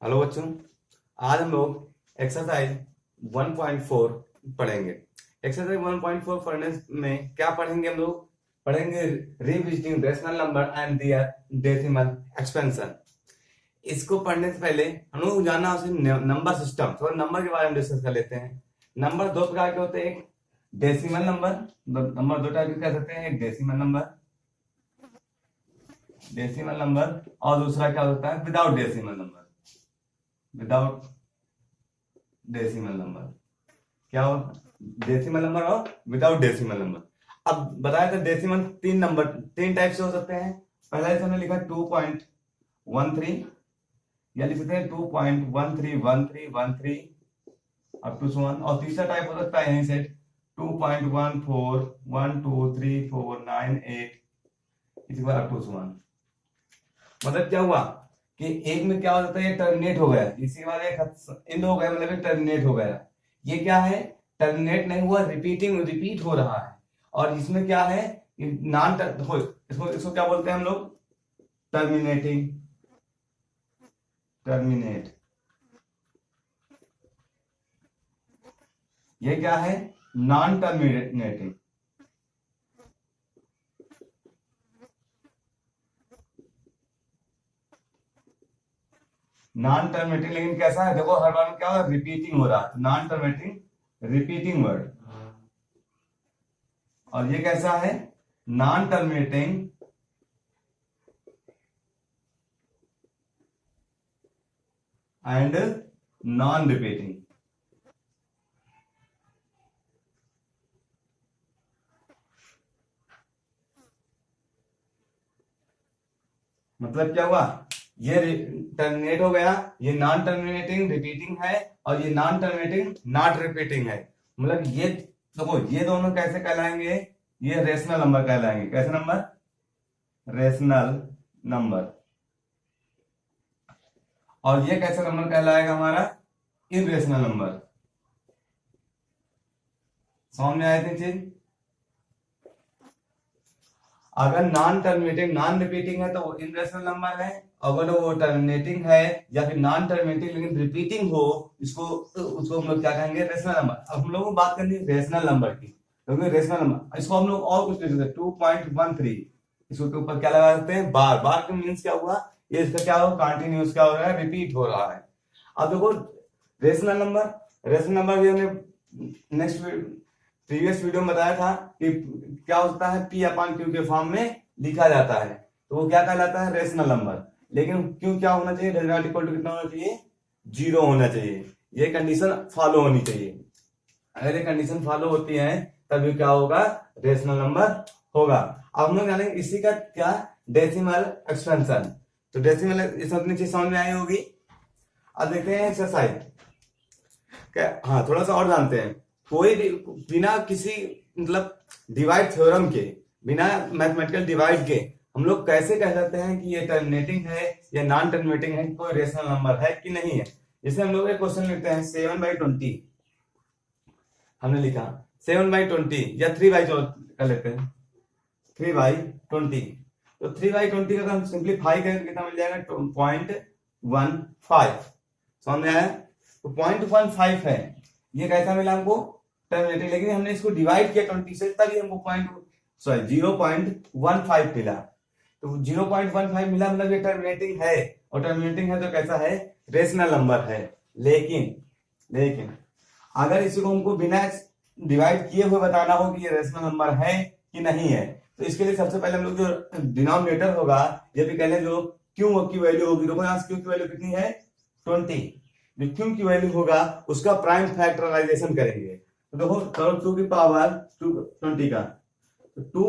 Hello बच्चों, आज हम लोग एक्सरसाइज 1.4 पढ़ेंगे। एक्सरसाइज 1.4 पढ़ने में क्या पढ़ेंगे? हम लोग पढ़ेंगे revisiting rational number and their decimal expansion. इसको पढ़ने से पहले हम लोग को जानना है नंबर सिस्टम। थोड़ा नंबर के बारे में डिस्कस कर लेते हैं। नंबर दो प्रकार के होते हैं, एक डेसिमल नंबर, नंबर दो टाइप के कह सकते हैं, एक डेसिमल नंबर और दूसरा क्या होता है without decimal number. Without decimal number क्या हो? डेसिमल नंबर और विदाउट डेसिमल नंबर। अब बताया था डेसिमल तीन टाइप से हो सकते हैं। पहला जैसे हमने लिखा 2.13 या लिख सकते हैं 2.131313 अप टू 1। और तीसरा टाइप हो सकता है यहीं से 2.14123498 अप टू 1। मतलब क्या हुआ कि एक में क्या हो जाता है, ये टर्मिनेट हो गया, इसी वाले इन हो गया, मतलब टर्मिनेट हो गया। ये क्या है? टर्मिनेट नहीं हुआ, रिपीट हो रहा है। और इसमें क्या है, नॉन इसको क्या बोलते हैं हम लोग? टर्मिनेट। ये क्या है? Non terminating. नॉन टर्मिनेटिंग लेकिन कैसा है? देखो हर बार में क्या हो रहा है, रिपीटिंग हो रहा है। Non terminating repeating word. और ये कैसा है? Non terminating and non repeating. मतलब क्या हुआ, ये टर्मिनेट हो गया, ये नॉन टर्मिनेटिंग रिपीटिंग है, और ये नॉन टर्मिनेटिंग नॉट रिपीटिंग है। मतलब ये देखो, ये दोनों कैसे कहलाएंगे? ये रेशनल नंबर कहलाएंगे। कैसे नंबर? Rational number. और ये कैसे नंबर कहलाएगा हमारा? Irrational number. समझ में आए थे चीज? अगर नॉन टर्मिनेटिंग नॉन रिपीटिंग है तो वो इनरेशनल नंबर है। अगर वो टर्मिनेटिंग है या फिर नॉन टर्मिनेटिंग लेकिन रिपीटिंग हो, उसको हम लोग क्या कहेंगे? Rational number. अब हम लोग बात करनी है रेशनल नंबर की, क्योंकि रेशनल नंबर इसको हम लोग और कुछ लिख सकते हैं 2.13। इसको के ऊपर क्या लगा सकते हैं? बार। बार का मीन्स क्या हुआ? ये इसका क्या हुआ? कंटिन्यूस क्या हो रहा है? रिपीट हो रहा है। अब देखो रेशनल नंबर भी हमने नेक्स्ट प्रीवियस वीडियो में बताया था कि क्या होता है, पी अपॉन क्यू के फॉर्म में लिखा जाता है, तो वो क्या कहलाता है? Rational number. लेकिन क्यू क्या होना चाहिए? डज नॉट इक्वल टू कितना होना चाहिए? 0 होना चाहिए। ये कंडीशन फॉलो होनी चाहिए। अगर ये कंडीशन फॉलो होती है तभी क्या होगा? रेशनल नंबर होगा। अब हम लोग जानेंगे इसी का क्या? Decimal expansion. तो डेसिमल इस अपनी चीज समझ में आई होगी। अब देखते हैं एक्सरसाइज क्या। हाँ, थोड़ा सा और जानते हैं। कोई भी बिना किसी मतलब डिवाइड थ्योरम के, बिना मैथमेटिकल डिवाइड के हम लोग कैसे कह सकते हैं कि ये टर्मिनेटिंग है या नॉन टर्मिनेटिंग है, कोई रेशनल नंबर है कि नहीं है? जैसे हम लोग एक क्वेश्चन लिखते हैं 7/20। हमने लिखा 7/20 या 3/, कर लेते हैं 3/20। तो 3/20 का हम सिंप्लीफाई करें कितना मिल जाएगा? 0.15। समझ में आया? तो 0.15 है। ये कैसा मिला हमको? टर्मिनेटिंग। लेकिन हमने इसको डिवाइड किया 20 से, तभी हमको 0.15 मिला। तो 0.15 मिला, मतलब ये टर्मिनेटिंग है। और टर्मिनेटिंग है तो कैसा है? रेशनल नंबर है। लेकिन अगर इसी को हमको बिना डिवाइड किए हुए बताना हो कि ये रेशनल नंबर है कि नहीं है, तो इसके लिए सबसे पहले हम लोग जो डिनोमिनेटर होगा, ये भी कहले जो क्यू की वैल्यू होगी, देखो यहाँ क्यू की वैल्यू कितनी है? 20। जो क्यू की वैल्यू होगा उसका प्राइम फैक्टराइजेशन करेंगे। तो देखो करो 2 की पावर 20 का, तो 2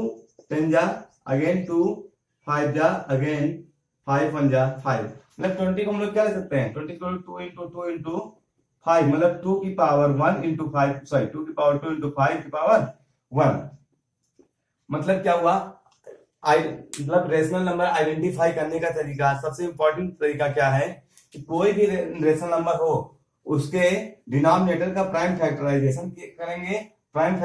10 जा अगेन 2 5 जा अगेन 5 1 जा 5। मतलब 20 को हम लोग क्या ले सकते हैं? 20 को 2 इंटू 2 इंटू 5, मतलब 2 की पावर 1 इंटू 5, सॉरी 2 की पावर 2 इंटू 5 की पावर 1। मतलब क्या हुआ? मतलब रेशनल नंबर आइडेंटिफाई करने का तरीका, सबसे इंपॉर्टेंट तरीका क्या है कि कोई भी रेशनल नंबर हो उसके डिनोमिनेटर का प्राइम फैक्टराइजेशन करेंगे। प्राइम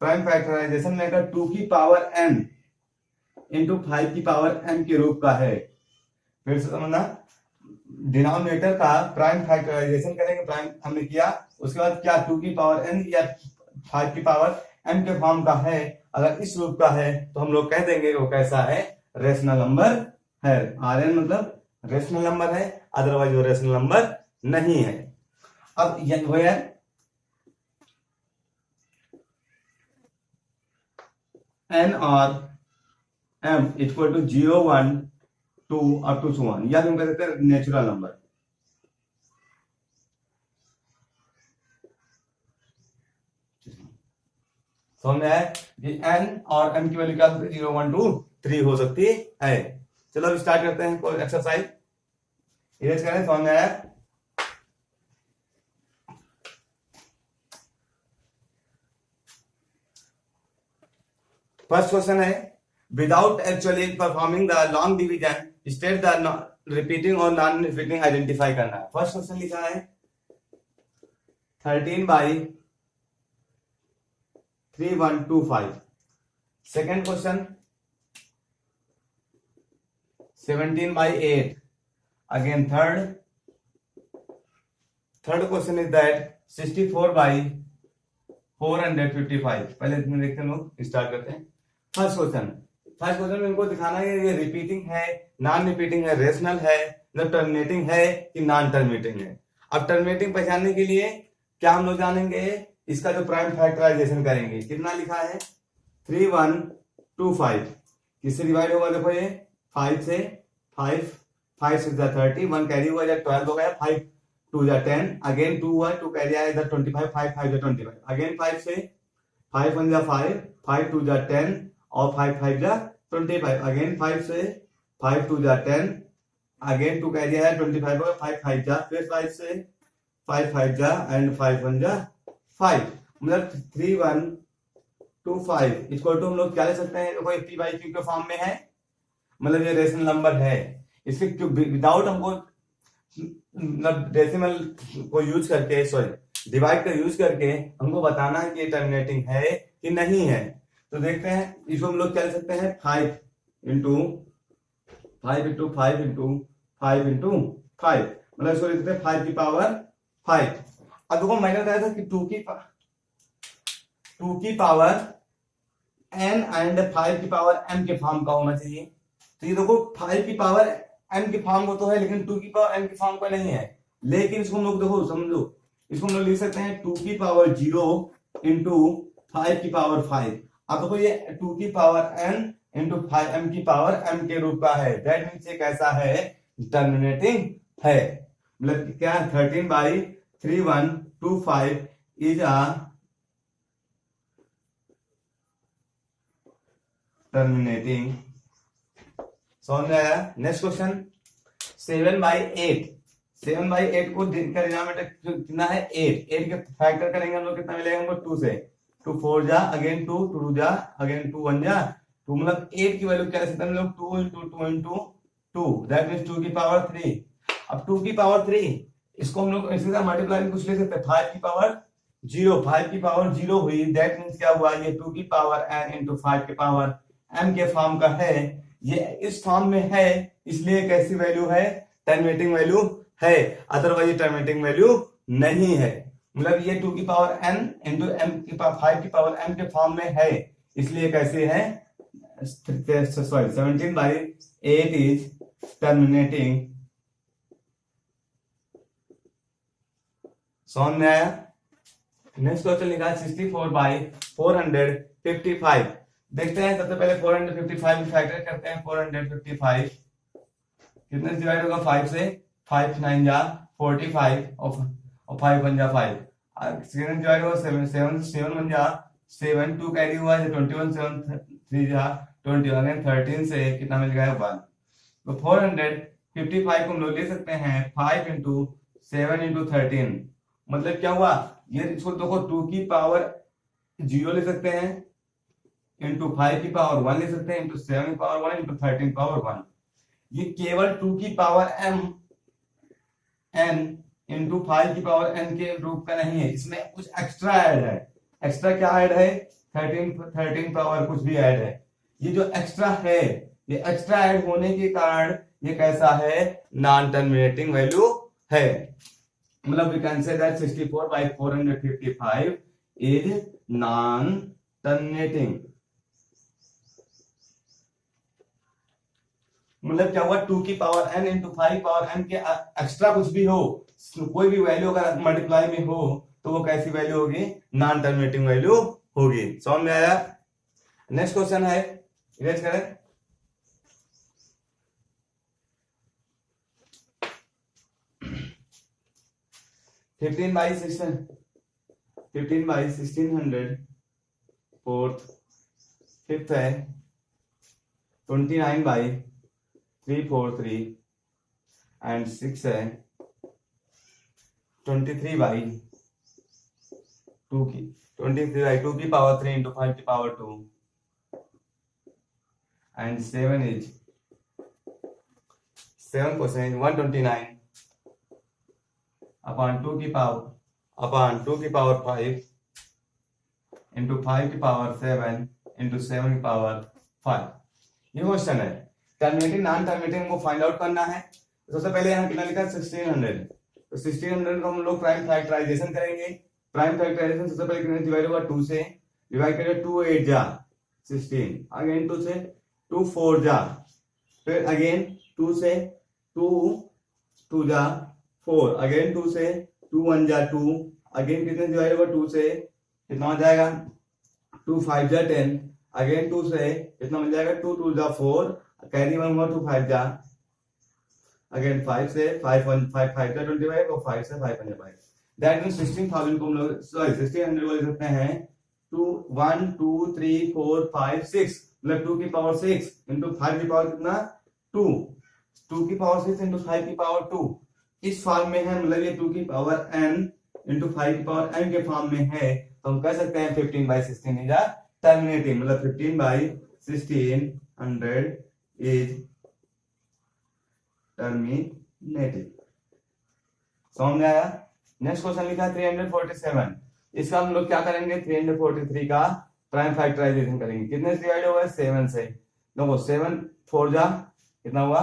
फैक्टराइजेशन में अगर 2 की पावर n इंटू 5 की पावर n के रूप का है, फिर से समझना, डिनोमिनेटर का प्राइम फैक्टराइजेशन करेंगे, प्राइम हमने किया, उसके बाद क्या 2 की पावर n या 5 की पावर m के फॉर्म का है, अगर इस रूप का है तो हम लोग कह देंगे वो कैसा है, रेशनल नंबर है। Rn मतलब रेशनल नंबर है, अदरवाइज वो रेशनल नंबर नहीं है। अब वेयर n और m equal to 0 1 2 up to 1, या हम कह देते हैं नेचुरल नंबर। समझ में आया कि n और m की वैल्यू क्या हो सकती है, 0 1 2 3 हो सकती है। चलो अब स्टार्ट करते हैं कोई एक्सरसाइज, इरेज करें। समझ में आया? फर्स्ट क्वेश्चन है, without actually performing the long division state the repeating और नॉन रिपीटिंग आइडेंटिफाई करना है। फर्स्ट क्वेश्चन लिखा है 13/3125। Second question 17/8। Again third question is that 64/455। पहले देखते हैं लोग, स्टार्ट करते हैं। फर्स्ट क्वेश्चन में इनको दिखाना है ये रिपीटिंग है, नॉन रिपीटिंग है, रेशनल है, मतलब टर्मिनेटिंग है कि नॉन टर्मिनेटिंग है। अब टर्मिनेटिंग पहचानने के लिए क्या हम लोग जानेंगे, इसका जो प्राइम फैक्टराइजेशन करेंगे। कितना लिखा है 3125, किससे डिवाइड होगा, देखो ये 5 से, 5 6 30, 1 कैरी हुआ, 12 हो गया, 5 2 10, अगेन 2 हुआ, 2 कैरी आया इधर 25, 5 5 25, अगेन 5 से, 5 1 5, 5 2 10 और 5 5 25, अगेन 5 से, 5 2 10, अगेन 2 कैरी आया 25 होगा, 5 5 फिर 5 से, 5 5 एंड 5 1 5, मतलब 3125 इक्वल टू हम लोग क्या ले सकते हैं, देखो p/q के फॉर्म में है, मतलब ये रेशनल नंबर है। इसके विदाउट हमको मतलब डेसिमल को यूज करके, सॉरी डिवाइड का यूज करके हमको बताना है कि ये टर्मिनेटिंग है कि नहीं है। तो देखते हैं, इसको हम लोग क्या ले सकते हैं 5 इंटू 5 इंटू 5 इंटू 5 इंटू 5, मतलब इसको लिखते हैं 5 की पावर 5। अब देखो मैंने बताया था कि 2 की पावर n एंड 5 की पावर m के फॉर्म का होना चाहिए। तो ये देखो 5 की पावर m के फॉर्म को तो है, लेकिन 2 की पावर m के फॉर्म का नहीं है। लेकिन इसको हम लोग देखो समझो, इसको हम लोग लिख सकते हैं 2 की पावर 0 इंटू 5 की पावर 5। अब देखो ये 2 की पावर n इंटू 5m की पावर m के रूप का है, दैट मीन्स ये कैसा है, टर्मिनेटिंग है। मतलब क्या 13/3125 इज अ टर्मिनेटिंग। समझ में आया? Next question 7/8। 7/8 को डिनोमिनेटर कितना है 8, 8 के फैक्टर करेंगे हम लोग, कितना मिलेगा हमको 2 से, 2 4 जा, अगेन 2 2 जा, अगेन 2 1 जा, 2 मतलब 8 की वैल्यू क्या ले सकते हैं हम लोग 2 इंटू 2 इंटू 2, दैट मीन्स 2 की पावर 3। अब 2 की पावर 3 इसको हम लोग इसके साथ मल्टीप्लाई कुछ ले सकते हैं, 5 की पावर 0, 5 की पावर 0 हुई, दैट मीन्स क्या हुआ, ये 2 की पावर n इंटू 5 के पावर m के फॉर्म का है। ये इस फॉर्म में है, इसलिए कैसी वैल्यू है, टर्मिनेटिंग वैल्यू है, अदरवाइज टर्मिनेटिंग वैल्यू नहीं है। मतलब ये 2 की पावर n इंटू m की पावर 5 की पावर m के फॉर्म में है, इसलिए कैसे है, सॉरी 17/8 इज टर्मिनेटिंग। समझ में आया? नेक्स्ट क्वेश्चन लिखा है 64/455। देखते हैं, सबसे पहले 455 में फैक्टर करते हैं। 455 कितने से डिवाइड होगा 5 से, 5 9 जा 45 और 5 1 जा 5, सेकंड डिवाइड होगा 7 7 7 1 जा 7, 2 कैरी हुआ है 21, 7 3 जा 21, 13 से कितना मिल गया 1। तो 455 को हम लोग ले सकते हैं 5 इंटू 7 इंटू 13, मतलब क्या हुआ, ये इसको देखो 2 की पावर 0 ले सकते हैं, इंटू 5 की पावर 1 ले सकते हैं, इंटू 7 की पावर 1 इंटू 13 की पावर 1। ये केवल 2 की पावर m n इंटू 5 की पावर n के रूप का नहीं है, इसमें कुछ एक्स्ट्रा ऐड है। एक्स्ट्रा क्या ऐड है, 13 पावर कुछ भी ऐड है। ये जो एक्स्ट्रा है, ये एक्स्ट्रा ऐड होने के कारण ये कैसा है, नॉन टर्मिनेटिंग वैल्यू है। मतलब we can say that 64/455 is non terminating. मतलब क्या हुआ, 2 की power n into 5 power n के एक्स्ट्रा कुछ भी हो, कोई भी वैल्यू अगर मल्टीप्लाई में हो तो वो कैसी वैल्यू होगी, नॉन टर्मिनेटिंग वैल्यू होगी। समझ में आया। नेक्स्ट क्वेश्चन है, इरेज करें। 15/1600 फोर्थ, फिफ्थ है 29/343 एंड 6 है 23/2 की 23/2 की पावर 3 इंटू 5 की power 2 and 7 is 7 question 129 upon 2 की पावर 5 इंटू 5 की पावर 7 इंटू 7 की पावर 5। ये क्वेश्चन है। टर्मिनेटिंग नॉन टर्मिनेटिंग को फाइंड आउट करना है। सबसे पहले यहाँ कितना लिखा है 1600, तो 1600 को हम लोग प्राइम फैक्टराइजेशन करेंगे। प्राइम फैक्टराइजेशन सबसे पहले कितने डिवाइड होगा, 2 से डिवाइड करेंगे, 2 8 जा 16, अगेन 2 से 2 4 जा, फिर अगेन 2 से 2 जा 4, अगेन 2 से 2 1 जा 2, अगेन कितने डिवाइड होगा 2 से कितना हो जाएगा, 2 5 जा 10, अगेन 2 से कितना मिल जाएगा, 2 2 जा 4, कैरी 1 हुआ 2 5 जा, अगेन 5 से 5 1 5 5 जा 25 और 5 से 5 1 जा 5। दैट मींस 16000 को हम लोग सॉरी 1600 को लिख सकते हैं 2 1 2 3 4 5 6, मतलब 2 की पावर 6 इंटू 5 की पावर कितना 2, 2 की पावर 6 इंटू 5 की पावर 2 इस फॉर्म में है। मतलब ये 2 की पावर n इंटू 5 की पावर n के फॉर्म में है, तो हम कह सकते हैं 15/16 इज टर्मिनेटिंग। मतलब 15/1600 इज टर्मिनेटिंग। समझ में आया। नेक्स्ट क्वेश्चन लिखा 347, इसका हम लोग क्या करेंगे, 343 का प्राइम फैक्टराइजेशन करेंगे। कितने से डिवाइड होगा, 7 से। देखो 7 4 जा कितना हुआ,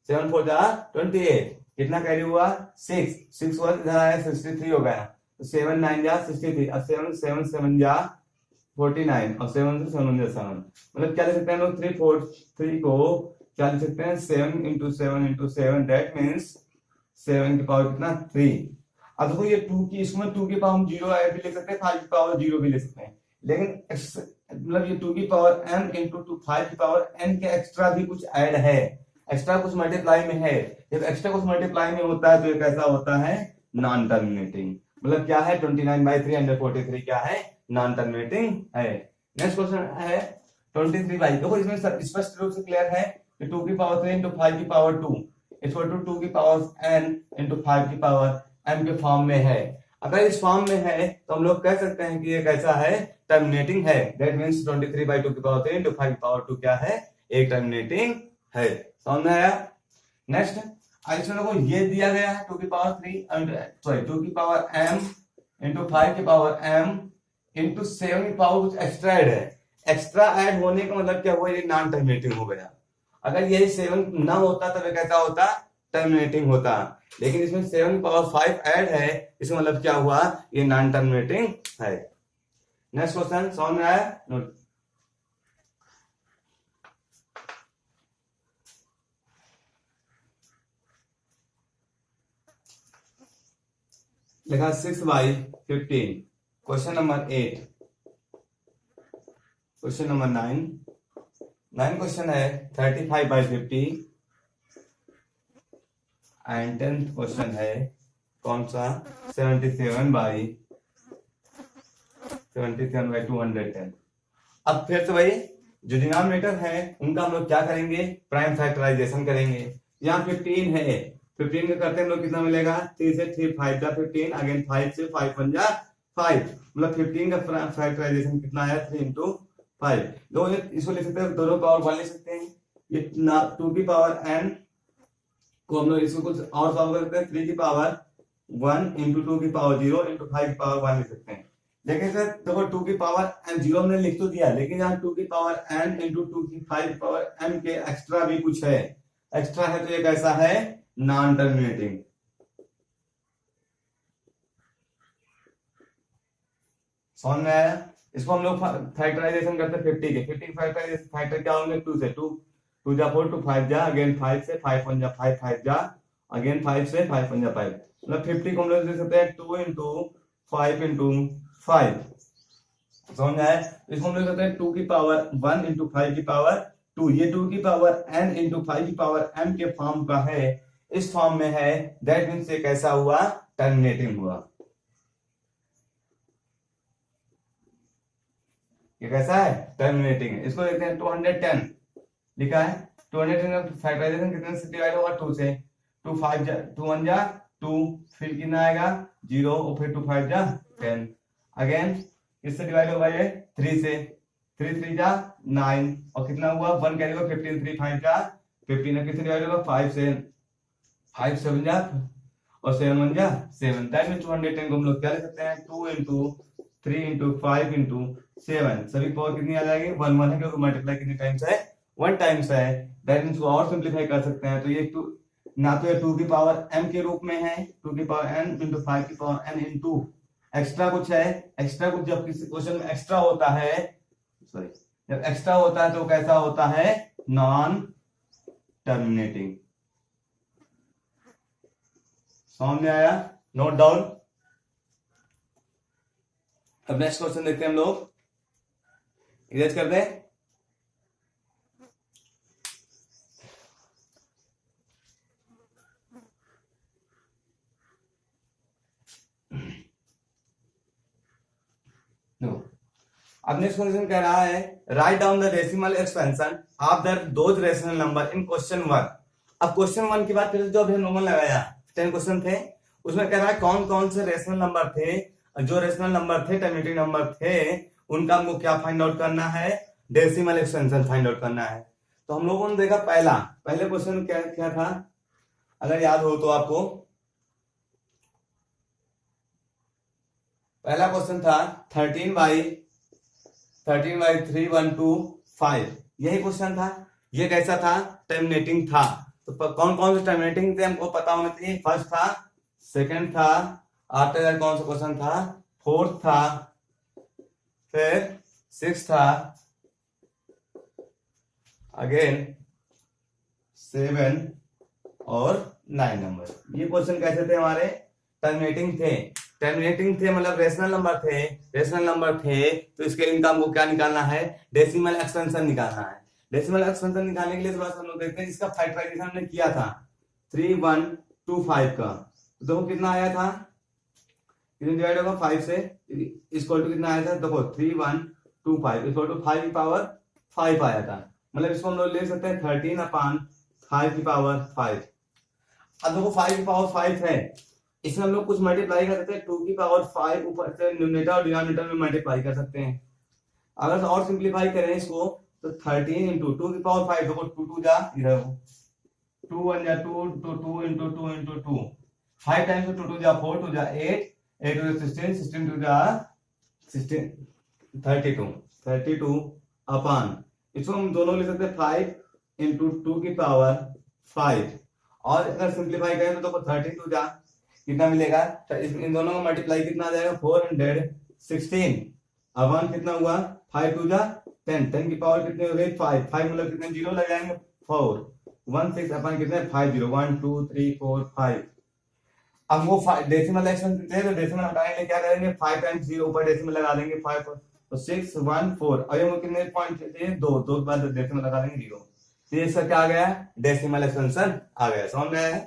7 4 जा 28, कितना कैरी हुआ 6 6 हुआ इधर आया 63 हो गया, तो 7 9 जा 63, अब 7 7 7 जा 49 और 7 से 7 जा 7, मतलब क्या लिख सकते हैं हम लोग 343 को क्या लिख सकते हैं 7 इंटू 7 इंटू 7, दैट मीन्स 7 की पावर कितना 3। अब देखो ये 2 की, इसमें 2 की पावर हम 0 भी लिख सकते हैं, 5 की पावर 0 भी लिख सकते हैं, लेकिन मतलब ये 2 की पावर n इंटू 5 की पावर n के एक्स्ट्रा भी कुछ ऐड है, एक्स्ट्रा कुछ मल्टीप्लाई में है। जब एक्स्ट्रा कुछ मल्टीप्लाई में होता है तो ये कैसा होता है, नॉन टर्मिनेटिंग। मतलब क्या है 29/343 क्या है, नॉन टर्मिनेटिंग है। नेक्स्ट क्वेश्चन है 23 देखो इसमें स्पष्ट रूप से क्लियर है कि 2 की पावर 3 इंटू 5 की पावर 2 इक्वल टू 2 की पावर n इंटू 5 की पावर m के फॉर्म में है। अगर इस फॉर्म में है तो हम लोग कह सकते हैं कि ये कैसा है, टर्मिनेटिंग है। दैट मींस 23/2 की पावर 3 इंटू 5 की पावर 2 क्या है, एक टर्मिनेटिंग है। समझ में आया। नेक्स्ट इसमें देखो ये दिया गया है 2 की पावर 3 सॉरी 2 की पावर m इंटू 5 की पावर m इंटू 7 की पावर कुछ एक्स्ट्रा ऐड है। एक्स्ट्रा ऐड होने का मतलब क्या हुआ, ये नॉन टर्मिनेटिंग हो गया। अगर यही 7 ना होता तो ये कैसा होता, टर्मिनेटिंग होता, लेकिन इसमें 7 की पावर 5 ऐड है, इसका मतलब क्या हुआ, ये नॉन टर्मिनेटिंग है। नेक्स्ट क्वेश्चन समझ में आया, नोट लिखा 6/15। Question number 8, question number 9 question है 35/50 एंड 10th क्वेश्चन है कौन सा 77/210। अब फिर से वही जो डिनोमिनेटर है उनका हम लोग क्या करेंगे, प्राइम फैक्टराइजेशन करेंगे। यहाँ 15 है, 15 का करते हैं हम लोग कितना मिलेगा, 3 से 3 5 जा 15, अगेन 5 से 5 1 जा 5, मतलब 15 का फैक्टराइजेशन कितना है 3 इंटू 5। दो इसको लिख सकते हैं, दोनों पावर 1 लिख सकते हैं। ये 2 की पावर n को हम लोग इसको कुछ और सॉल्व कर सकते हैं, 3 की पावर 1 इंटू 2 की पावर 0 इंटू 5 की पावर 1 लिख सकते हैं। लेकिन सर देखो 2 की पावर n 0 हमने लिख तो दिया, लेकिन यहाँ 2 की पावर n इंटू 2 की 5 की पावर m के एक्स्ट्रा भी कुछ है, एक्स्ट्रा है तो ये कैसा है, नॉन टर्मिनेटिंग। समझ में आया? इसको हम लोग फैक्टराइजेशन करते हैं 50 के। 50 फैक्टराइजेशन फैक्टर क्या होंगे, 2 से 2 जा 4, 2 5 जा, अगेन 5 से 5 1 जा 5 5 जा, अगेन 5 से 5 1 जा 5। मतलब 50 को हम लोग दे सकते हैं 2 इंटू 5 इंटू 5। समझ में आया? इसको हम लोग कहते हैं 2 की पावर 1 इंटू 5 की पावर 2। ये 2 की पावर n इंटू 5 की पावर m के फॉर्म का है, इस फॉर्म में है, दैट मीन्स ये कैसा हुआ, टर्मिनेटिंग हुआ। ये कैसा है, टर्मिनेटिंग है। इसको देखते हैं 210 लिखा है। 210 फैक्टराइजेशन कितने से डिवाइड होगा, 2 से। 2 5 जा 2 1 जा 2, फिर कितना आएगा 0, और फिर 2 5 जा 10, अगेन किससे डिवाइड होगा ये, 3 से। 3 3 जा 9, और कितना हुआ 1 कैरी हुआ 15, 3 5 जा 15, किससे डिवाइड होगा 5 से। 5 7 जा, और 7 1 जा 7। दैट मींस 210 को हम लोग क्या लिख सकते हैं, 2 इंटू 3 इंटू 5 इंटू 7। सभी पावर कितनी आ जाएगी, 1 1 है, क्योंकि मल्टीप्लाई कितने टाइम्स है, 1 टाइम्स है। दैट मींस और सिंपलीफाई कर सकते हैं, तो ये 2 ना तो ये 2 की पावर m के रूप में है, 2 की पावर n इंटू 5 की पावर n इंटू एक्स्ट्रा कुछ है। एक्स्ट्रा कुछ जब किसी क्वेश्चन में एक्स्ट्रा होता है, सॉरी, जब एक्स्ट्रा होता है तो कैसा होता है, नॉन टर्मिनेटिंग। समझ में आया, नोट डाउन। अब नेक्स्ट क्वेश्चन देखते हैं हम लोग, इरेज करते हैं। अब नेक्स्ट क्वेश्चन कह रहा है, write down the decimal expansion of the those rational number in question 1। अब क्वेश्चन 1 की बात करें, जो अभी नॉर्मल लगाया 10 क्वेश्चन थे, उसमें कह रहा है कौन कौन से रेशनल नंबर थे, जो रेशनल नंबर थे, टर्मिनेटिंग नंबर थे, उनका हमको क्या फाइंड आउट करना है, डेसिमल एक्सपेंशन फाइंड आउट करना है। तो हम लोगों ने देखा पहले क्वेश्चन क्या क्या था, अगर याद हो तो आपको, पहला क्वेश्चन था 13/3/125, यही क्वेश्चन था। ये कैसा था, टर्मिनेटिंग था। तो कौन कौन से टर्मिनेटिंग थे हमको पता होना चाहिए। फर्स्ट था, सेकंड था, आफ्टर दैट कौन सा क्वेश्चन था, फोर्थ था, फिर सिक्स था, अगेन 7 और 9 नंबर। ये क्वेश्चन कैसे थे हमारे, टर्मिनेटिंग थे। टर्मिनेटिंग थे मतलब रेशनल नंबर थे, रेशनल नंबर थे, तो इसके लिए इनका हमको क्या निकालना है, डेसिमल एक्सपेंशन निकालना है। डेसिमल एक्सपेंशन निकालने के लिए थोड़ा सा हम लोग देखते हैं, इसका फैक्टराइजेशन हमने किया था 3125 का, तो देखो कितना आया था, कितने डिवाइड होगा 5 से, इक्वल टू कितना आया था, देखो 3125 इक्वल टू 5 की पावर 5 आया था। मतलब इसको हम लोग ले सकते हैं 13/5 की पावर 5। अब देखो 5 की पावर 5 है, इसमें हम लोग कुछ मल्टीप्लाई कर सकते हैं, 2 की पावर 5 ऊपर से न्यूमरेटर और डिनोमिनेटर में मल्टीप्लाई कर सकते हैं। अगर और सिंप्लीफाई करें इसको, तो 13 इंटू 2 की पावर 5, देखो 2 2 जा इधर, 2 1 जा 2, तो 2 इंटू 2 इंटू 2, 5 टाइम्स 2 2 जा 4, 2 जा 8, 8 2 जा 16, 16 2 जा 16, 32 अपॉन, इसको हम दोनों लिख सकते हैं 5 इंटू 2 की पावर 5, और अगर सिंप्लीफाई करें तो देखो 32 जा कितना मिलेगा, इन दोनों का मल्टीप्लाई कितना आ जाएगा, 416 अपॉन कितना हुआ, 5 2 जा 10, 10 की पावर कितने हो गई 5, 5 मतलब कितने जीरो लग जाएंगे 4, 16 अपॉन कितने 50, 1 2 3 4 5। अब वो डेसिमल एक्सपेंशन थे, तो डेसिमल हटाने के लिए क्या करेंगे, 5 टाइम्स 0 ऊपर डेसिमल लगा देंगे 5, तो 6 1 4, और ये कितने पॉइंट चाहिए, 2 2 के बाद डेसिमल लगा देंगे 0, तो ये सब क्या आ गया, डेसिमल एक्सपेंशन आ गया। समझ में आया?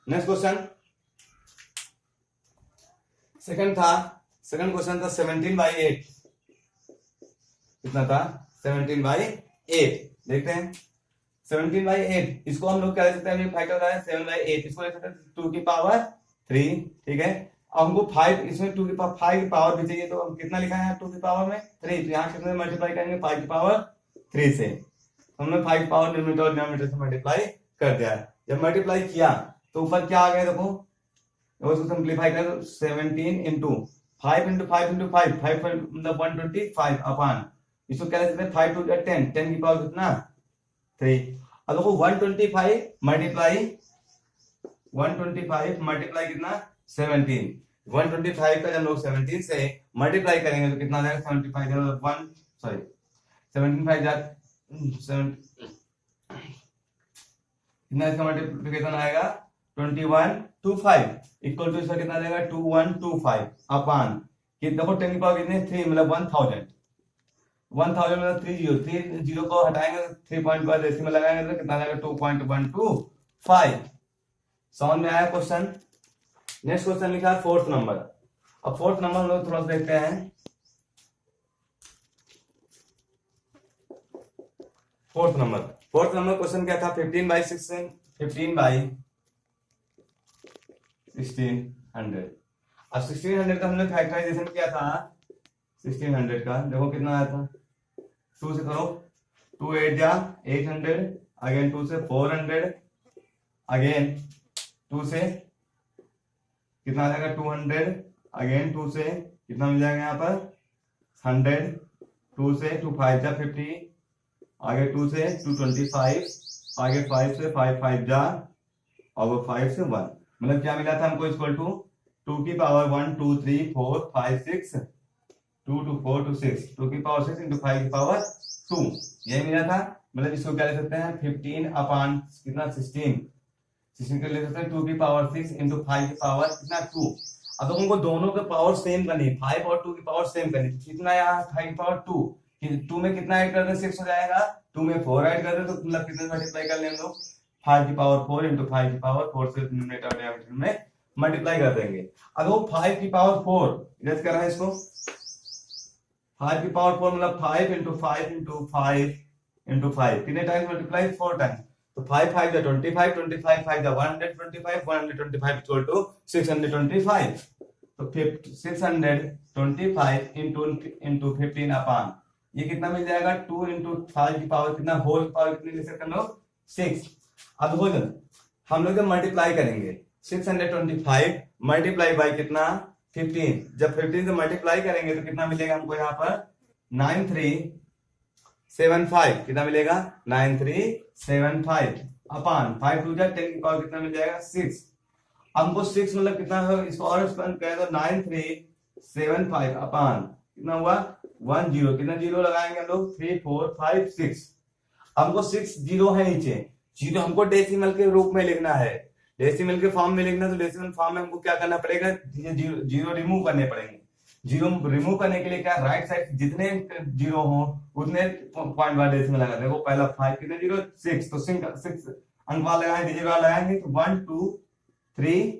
नेक्स्ट क्वेश्चन, सेकंड क्वेश्चन था 17/8, कितना था 17/8, देखते हैं 17/8, इसको हम लोग क्या ले सकते हैं, फैक्टर होता है 7/8, इसको ले सकते हैं 2 की पावर 3, ठीक है। अब हमको 5, इसमें 2 की पावर 5 की पावर भी चाहिए, तो हम कितना लिखा है 2 की पावर में 3, तो यहाँ कितने मल्टीप्लाई करेंगे 5 की पावर 3 से, हमने 5 की पावर न्यूमरेटर और डिनोमिनेटर से मल्टीप्लाई कर दिया। जब मल्टीप्लाई किया तो ऊपर क्या आ गया, देखो उसको सिंप्लीफाई कर, 17 इंटू 5 इंटू 5 इंटू 5, 5 मतलब 125 अपॉन, इसको क्या लिखते हैं 5 2 10, 10 की पावर कितना 3। अब देखो 125 मल्टीप्लाई कितना 17, 125 का जब लोग 17 से मल्टीप्लाई करेंगे तो कितना आ जाएगा 75 1 सॉरी 17 5 जा 7 कितना इसका मल्टीप्लिकेशन आएगा 2125 इक्वल टू इसका कितना आ जाएगा 2125 अपान कि देखो 10 की पावर कितनी 3 मतलब 1000 मतलब 3 को हटाएंगे 3 पॉइंट पर डेसिमल लगाएंगे तो कितना आ जाएगा 2.125 समझ में आया क्वेश्चन। नेक्स्ट क्वेश्चन लिखा है फोर्थ नंबर। अब फोर्थ नंबर हम लोग थोड़ा सा देखते हैं। फोर्थ नंबर क्वेश्चन क्या था 15 बाई 16 1600। अब 1600 का हमने फैक्टराइजेशन किया था 1600 का देखो कितना आया था 2 से करो 2 8 जा 800 अगेन 2 से 400 अगेन 2 से कितना आ जाएगा 200 अगेन 2 से कितना मिल जाएगा यहाँ पर 100 2 से 2 5 जा 50 आगे 2 से 225 आगे 5 से 5 5 जा और 5 से 1 मतलब क्या मिला था हमको इक्वल टू 2 की पावर 1 2 3 4 5 6 2 2 4 2 6 2 की पावर 6 इंटू 5 की पावर 2 यही मिला था। मतलब इसको क्या ले सकते हैं 15 अपान कितना 16 को ले सकते हैं 2 की पावर 6 इंटू 5 की पावर कितना 2। अब तो उनको दोनों के पावर सेम करनी 5 और 2 की पावर सेम करनी कितना यहाँ 5 की पावर 2 2 में कितना ऐड कर दे 6 हो जाएगा 2 में 4 ऐड कर दे तो मतलब कितने मल्टीप्लाई कर लेंगे लोग 5 की पावर 4 इंटू 5 की पावर 4 से न्यूमरेटर डिनोमिनेटर में मल्टीप्लाई कर देंगे। अब वो 5 की पावर 4 इधर कर रहा है इसको 5 की पावर 4 मतलब 5 इंटू 5 इंटू 5 इंटू 5 कितने टाइम्स मल्टीप्लाई 4 टाइम्स तो 5 5 जा 25 25 5 जा 125 125 इक्वल टू 625 तो 625 इंटू 15 अपान ये कितना मिल जाएगा 2 इंटू 5 की पावर कितना होल पावर कितनी ले सकते हैं लोग 6। अब हो जाए हम लोग मल्टीप्लाई करेंगे 625 मल्टीप्लाई बाई कितना 15 जब 15 से मल्टीप्लाई करेंगे तो कितना मिलेगा हमको यहाँ पर 9375 कितना मिलेगा 9375 अपान 5 टू जा 10 की पावर कितना मिल जाएगा 6। हमको 6 मतलब कितना है इसको और एक्सपेंड करें तो 9375 अपान कितना हुआ 10 कितना जीरो लगाएंगे हम लोग 3 4 5 6 हमको 6 जीरो है नीचे जीरो हमको डेसिमल के रूप में लिखना है डेसिमल के फॉर्म में लिखना तो डेसिमल फॉर्म में हमको क्या करना पड़ेगा जीरो रिमूव करने पड़ेंगे। जीरो रिमूव करने के लिए क्या राइट साइड जितने जीरो हो उतने पॉइंट वाला डेसिमल लगा देखो पहला 5 कितने जीरो 6 तो 6 अंक वाला लगाएंगे डिजिट वाला लगाएंगे तो 1 2 3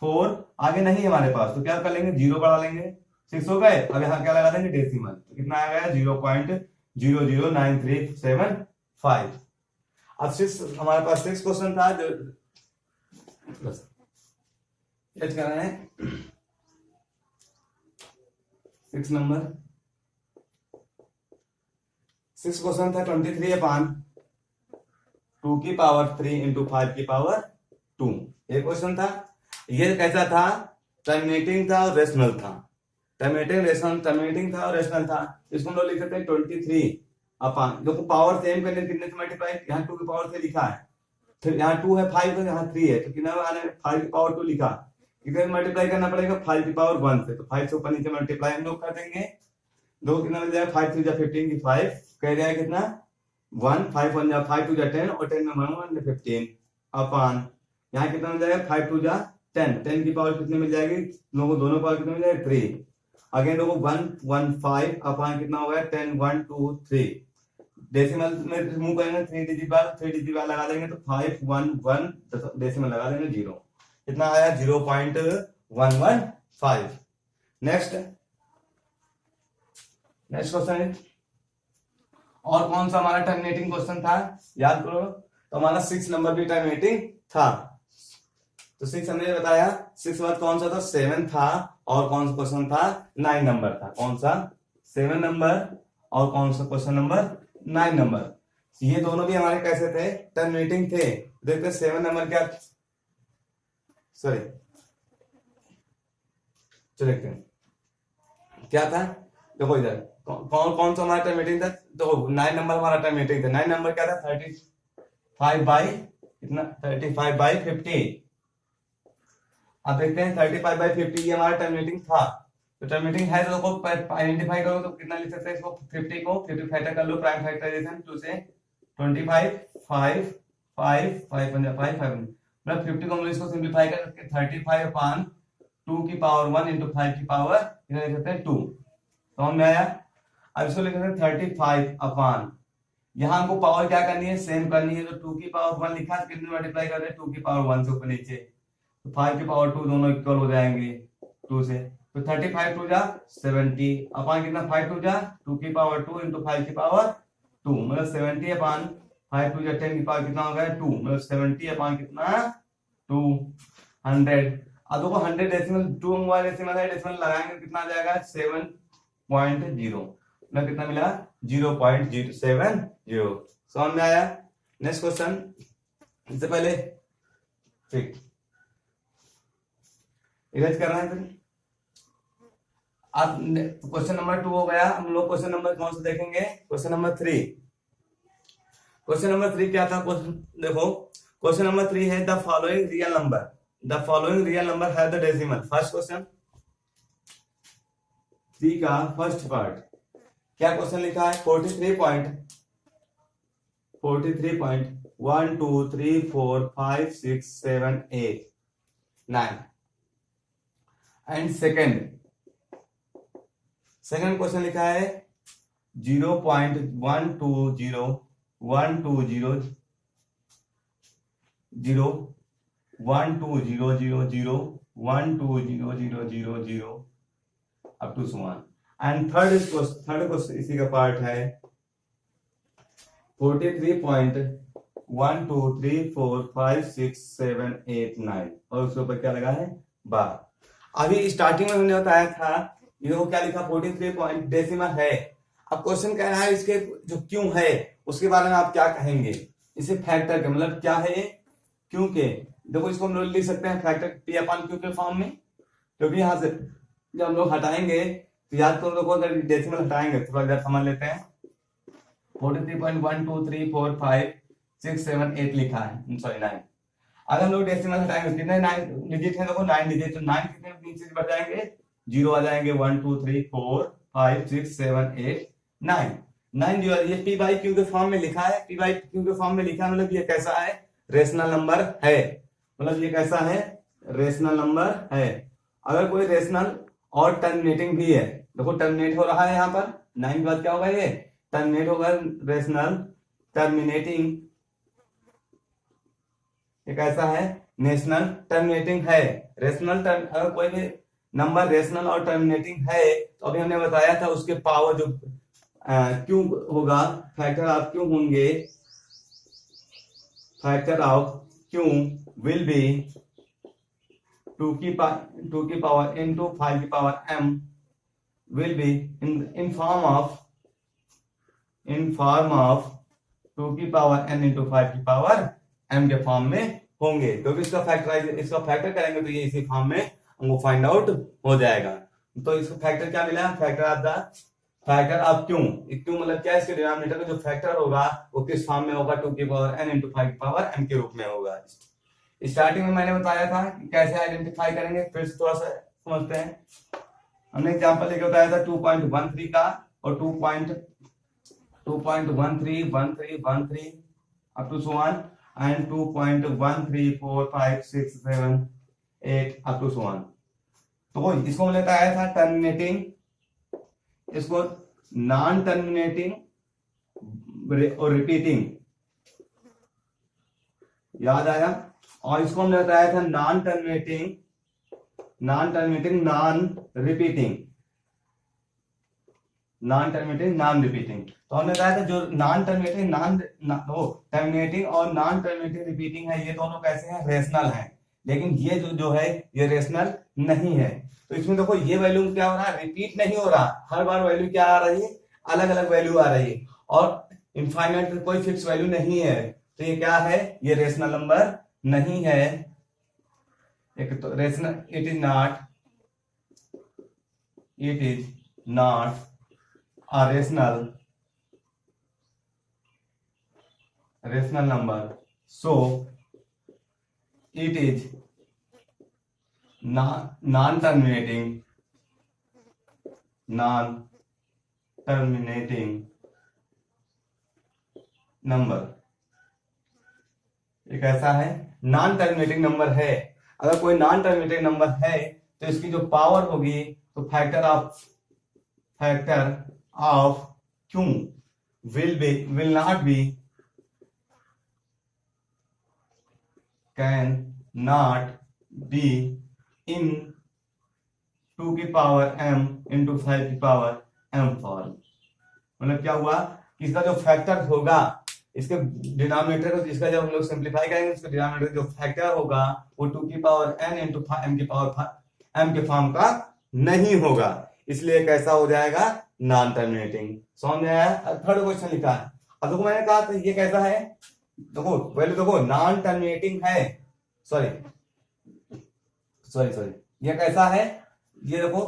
4 आगे नहीं हमारे पास तो क्या कर लेंगे जीरो बढ़ा लेंगे 6 हो गए। अब यहाँ क्या लगा देंगे डेसिमल तो कितना आ गया 0.009375। अब 6 हमारे पास 6 क्वेश्चन था जो करना है 6 नंबर 6 क्वेश्चन था 23 अपान 2 की पावर 3 इंटू 5 की पावर 2 ये क्वेश्चन था। ये कैसा था टर्मिनेटिंग था और रेशनल था टर्मिनेटिंग था और रेशनल था। इसको हम लोग लिख सकते हैं 23 अपान देखो पावर सेम करने कितने से मल्टीप्लाई यहाँ 2 की पावर से लिखा है फिर यहाँ 2 है 5 है यहाँ 3 है तो कितना आना है 5 की पावर 2 लिखा कितने मल्टीप्लाई करना पड़ेगा 5 की पावर 1 से तो 5 से ऊपर नीचे मल्टीप्लाई हम लोग कर देंगे दो कितना मिल जाएगा 5 3 जा 15 की 5 कह जाएगा कितना 1 5 1 जा 5 2 जा 10 और 10 में 1 15 अपान यहाँ कितना मिल जाएगा 5 2 जा 10 10 की पावर कितनी मिल जाएगी लोगों दोनों पावर कितनी मिल जाएगी 3 अगेन लोगों 1 1 5 अपान कितना हो गया 10 1 2 3 डेसिमल में रिमूव करेंगे 3 डिजिट वाला लगा देंगे तो 5 1 1 डेसिमल लगा देंगे 0 कितना आया 0.115। नेक्स्ट क्वेश्चन है और कौन सा हमारा टर्मिनेटिंग क्वेश्चन था याद करो तो हमारा 6 नंबर भी टर्मिनेटिंग था तो 6 हमने बताया 6 बाद कौन सा था 7 था और कौन सा क्वेश्चन था 9 नंबर था कौन सा 7 नंबर और कौन सा क्वेश्चन नंबर 9 नंबर ये दोनों भी हमारे कैसे थे टर्मिनेटिंग थे। देखते 7 नंबर क्या सॉरी चलो देखते हैं क्या था देखो इधर कौन सा हमारा टर्मिनेटिंग था देखो 9 नंबर हमारा टर्मिनेटिंग था 9 नंबर क्या था 30 5 बाई कितना 35/50। अब देखते हैं 35/50 ये हमारा टर्मिनेटिंग था, तो टर्मिनेटिंग है तो आइडेंटिफाई करो तो कितना लिख सकते हैं इसको 50 को 50 फैक्टर कर लो, प्राइम फैक्टराइजेशन 2 से 25 5 5 5 5 5 मतलब 50 को हम लोग इसको सिंप्लीफाई कर सकते हैं 35 अपान 2 की पावर 1 इंटू 5 की पावर कितना लिख सकते हैं 2, समझ में आया। अब इसको लिख सकते हैं 35 अपान, यहाँ हमको पावर क्या करनी है सेम करनी है, तो 2 की पावर 1 लिखा कितने मल्टीप्लाई कर रहे हैं 2 की पावर 1 से ऊपर नीचे, तो 5 की पावर 2 दोनों इक्वल हो जाएंगे 2 से, तो 35 टू जा 70 अपान कितना 5 टू जा 2 की पावर 2 इंटू 5 की पावर 2 मतलब 70 अपान 5 टू जा 10 की पावर कितना हो गया 2 मतलब 70 अपान कितना 200। अब देखो 100 डेसिमल 2 डेसिमल है, डेसिमल लगाएंगे कितना आ जाएगा 7.0 मतलब कितना मिला 0.070। समझ में आया। नेक्स्ट क्वेश्चन, इससे पहले ठीक इरेज करना है फिर। अब क्वेश्चन नंबर 2 हो गया, हम लोग क्वेश्चन नंबर कौन सा देखेंगे क्वेश्चन नंबर 3। क्वेश्चन नंबर 3 क्या था, देखो क्वेश्चन नंबर 3 है the following real number, the following real number है द डेसिमल। फर्स्ट क्वेश्चन 3 का फर्स्ट पार्ट क्या क्वेश्चन लिखा है 43.123456789 एंड सेकंड क्वेश्चन लिखा है 0.1201200120000 up to so on. And third question इसी का पार्ट है 43.123456789 और उसके ऊपर क्या लगा है 12। अभी स्टार्टिंग में हमने बताया था ये क्या लिखा 43 पॉइंट डेसिमल है। अब क्वेश्चन कह रहा है इसके जो क्यों है उसके बारे में आप क्या कहेंगे, इसे फैक्टर के मतलब क्या है क्यों के, देखो इसको हम लोग लिख सकते हैं फैक्टर पी अपॉन क्यू के फॉर्म में, क्योंकि यहाँ से जब हम लोग हटाएंगे तो याद तो लोगों अगर डेसिमल हटाएंगे थोड़ा इधर समझ लेते हैं 43.1234567 लिखा है सॉरी 9। अगर हम लोग डेसिमल हटाएंगे कितने 9 डिजिट है, देखो 9 डिजिट, तो 9 कितने नीचे बढ़ जाएंगे 0 आ जाएंगे 1 2 3 4 5 6 7 8 9 9 जो ये पी बाई क्यू के फॉर्म में लिखा है, पी बाई क्यू के फॉर्म में लिखा है मतलब ये कैसा है रेशनल नंबर है, मतलब ये कैसा है रेशनल नंबर है। अगर कोई रेशनल और टर्मिनेटिंग भी है, देखो टर्मिनेट हो रहा है यहाँ पर 9 के बाद क्या होगा ये टर्मिनेट होगा रेशनल टर्मिनेटिंग, ये कैसा है नेशनल टर्मिनेटिंग है रेशनल अगर कोई भी नंबर रेशनल और टर्मिनेटिंग है तो अभी हमने बताया था उसके पावर जो क्यों होगा फैक्टर ऑफ क्यों होंगे, फैक्टर ऑफ क्यों विल बी 2 की पावर into 5 की power m will be in form of 2 की पावर n into 5 की पावर m के फॉर्म में होंगे, क्योंकि इसका फैक्टर करेंगे तो ये इसी फॉर्म में हमको फाइंड आउट हो जाएगा। तो इसको फैक्टर क्या मिला फैक्टर ऑफ क्यों मतलब क्या इसके डिनोमिनेटर का जो फैक्टर होगा वो किस फॉर्म में होगा 2 की पावर n into 5 की पावर m के रूप में होगा। स्टार्टिंग में मैंने बताया था कि कैसे आइडेंटिफाई करेंगे, फिर से थोड़ा सा समझते हैं। हमने एग्जांपल लेके बताया था 2.13 का और 2.131313 up to so on and 2.1345678 up to so on. तो इसको हमने बताया था टर्मिनेटिंग, इसको नॉन टर्मिनेटिंग और रिपीटिंग, याद आया। और इसको हमने बताया था नॉन टर्मिनेटिंग नॉन रिपीटिंग तो हमने बताया था जो नॉन टर्मिनेटिंग टर्मिनेटिंग और नॉन टर्मिनेटिंग रिपीटिंग है ये दोनों कैसे हैं रेशनल हैं, लेकिन ये जो है ये रेशनल नहीं है। तो इसमें देखो ये वैल्यू क्या हो रहा है रिपीट नहीं हो रहा, हर बार वैल्यू क्या आ रही है अलग अलग वैल्यू आ रही है और इनफाइनाइट कोई फिक्स वैल्यू नहीं है, तो ये क्या है ये रेशनल नंबर नहीं है। एक तो rational it is not a rational number so it is non-terminating number. एक ऐसा है नॉन टर्मिनेटिंग नंबर है। अगर कोई नॉन टर्मिनेटिंग नंबर है तो इसकी जो पावर होगी तो factor of Q will not be can not be in 2 की पावर m इंटू 5 की पावर m फॉर्म। मतलब क्या हुआ कि इसका जो फैक्टर होगा, इसके डिनोमिनेटर को, जिसका जब हम लोग सिंप्लीफाई करेंगे इसका डिनोमिनेटर जो फैक्टर होगा वो 2 की पावर n इंटू m की पावर m के फॉर्म का नहीं होगा, इसलिए कैसा हो जाएगा, नॉन टर्मिनेटिंग। समझ में आया? थर्ड क्वेश्चन लिखा है। अब देखो मैंने कहा था ये कैसा है, देखो पहले देखो नॉन टर्मिनेटिंग है, सॉरी ये कैसा है, ये देखो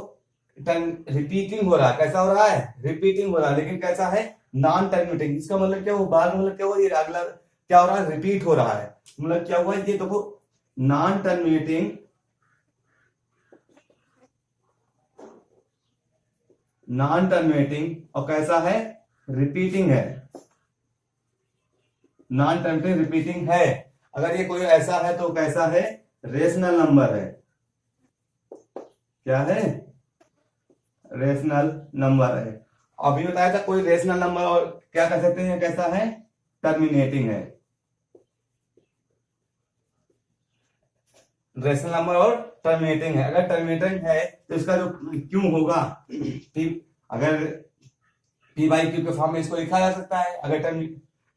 रिपीटिंग हो रहा है। कैसा हो रहा है? रिपीटिंग हो रहा है, लेकिन कैसा है, नॉन टर्मिनेटिंग। इसका मतलब क्या हुआ, बाद में मतलब क्या हुआ, ये अगला क्या हो रहा है, रिपीट हो रहा है। मतलब क्या हुआ, ये देखो नॉन टर्मिनेटिंग और कैसा है, रिपीटिंग है। नॉन टर्मिनेटिंग रिपीटिंग है। अगर ये कोई ऐसा है तो कैसा है, रेशनल नंबर है। क्या है? रेशनल नंबर है। अभी बताया था कोई रेशनल नंबर और क्या कह सकते हैं, कैसा है, टर्मिनेटिंग है। रेशनल नंबर और टर्मिनेटिंग है। अगर टर्मिनेटिंग है तो इसका जो क्यू होगा, अगर पी बाई क्यू के फॉर्म में इसको लिखा जा सकता है। अगर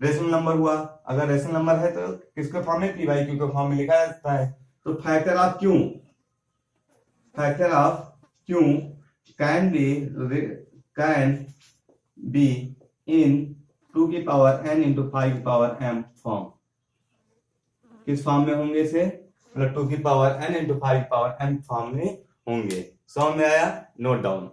रेशनल नंबर हुआ, अगर रेशनल नंबर है तो किसके फॉर्म में, पी बाई क्यू के फॉर्म में लिखा जा सकता है। तो factor of Q can be in 2 की पावर n इंटू 5 की पावर m फॉर्म। किस फॉर्म में होंगे से, मतलब 2 की पावर n इंटू 5 की पावर m फॉर्म में होंगे। समझ में आया? Note down.